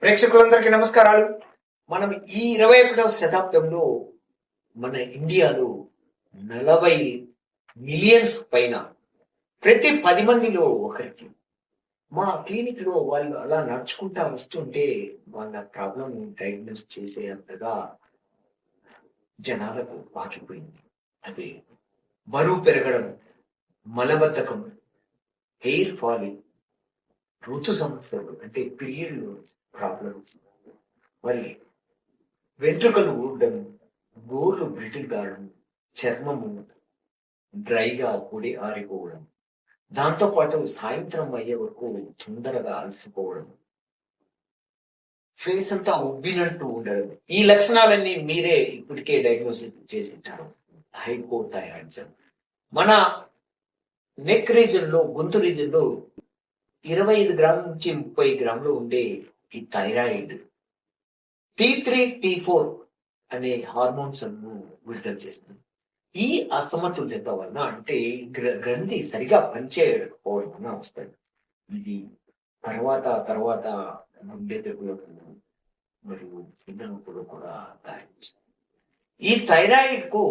ప్రేక్షకులందరికీ నమస్కారాలు. మనం ఈ 21వ శతాబ్దంలో మన ఇండియాలో 40 మిలియన్స్ పైన ప్రతి 10 మందిలో ఒకరికి మా క్లినిక్ లో వాళ్ళు అలా నడుచుకుంటా వస్తుంటే వాళ్ళ ప్రాబ్లం డయాగ్నోస్ చేసే అంతగా జనాలకు పాకిపోయింది. అదే బరువు పెరగడం, మలబద్ధకం, హెయిర్ ఫాలింగ్, ఋతు సమస్యలు అంటే పీరియడ్ ప్రాబ్లమ్స్, మరి వెంట్రుకలు ఊడడం, గోర్లు బ్రిటిల్ కావడం, చర్మము డ్రైగా పొడి ఆరిపోవడం, దాంతో పాటు సాయంత్రం అయ్యే వరకు తొందరగా అలసిపోవడం, ఫేస్ అంతా ఉబ్బినట్టు ఉండడం, ఈ లక్షణాలన్నీ మీరే ఇప్పటికే డయాగ్నోసిస్ చేసి ఉంటారు. హైపోథైరాయిడిజం మన నెక్ రీజన్ లో, గొంతు రీజన్ లో 25 గ్రాముల నుంచి 30 గ్రాములు ఉండే ఈ థైరాయిడ్ T3, T4 అనే హార్మోన్స్ విడుదల చేస్తుంది. ఈ అసమతుల్యత వలన అంటే గ్రంథి సరిగా పనిచేయకపోవడం వలన వస్తాయి. ఇది తర్వాత గుండె జబ్బులకు మరియు పిల్లలకు కూడా దారితీస్తుంది. ఈ థైరాయిడ్ కు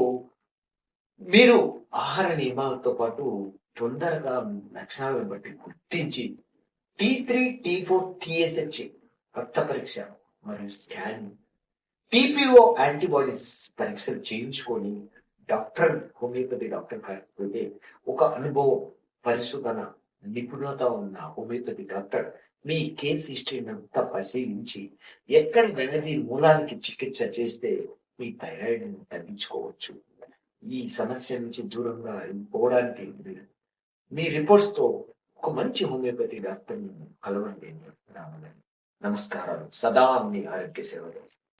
మీరు ఆహార నియమాలతో పాటు తొందరగా లక్షణాలను బట్టి గుర్తించి T3, T4, TSH రక్త పరీక్ష మరియు స్కాన్, TPO యాంటీబాడీస్ పరీక్షలు చేయించుకొని హోమియోపతి డాక్టర్ కాకపోతే ఒక అనుభవం, పరిశోధన, నిపుణత ఉన్న హోమియోపతి డాక్టర్ మీ కేసు హిస్టరీని అంతా పరిశీలించి ఎక్కడ వ్యాధి మూలానికి చికిత్స చేస్తే మీ థైరాయిడ్ తగ్గించుకోవచ్చు. ఈ సమస్య నుంచి దూరంగా పోవడానికి మీ రిపోర్ట్స్ తో ఒక మంచి హోమియోపతి డాక్టర్ కలవండి. నమస్కారాలు. సదా మీ ఆరోగ్య సేవలు.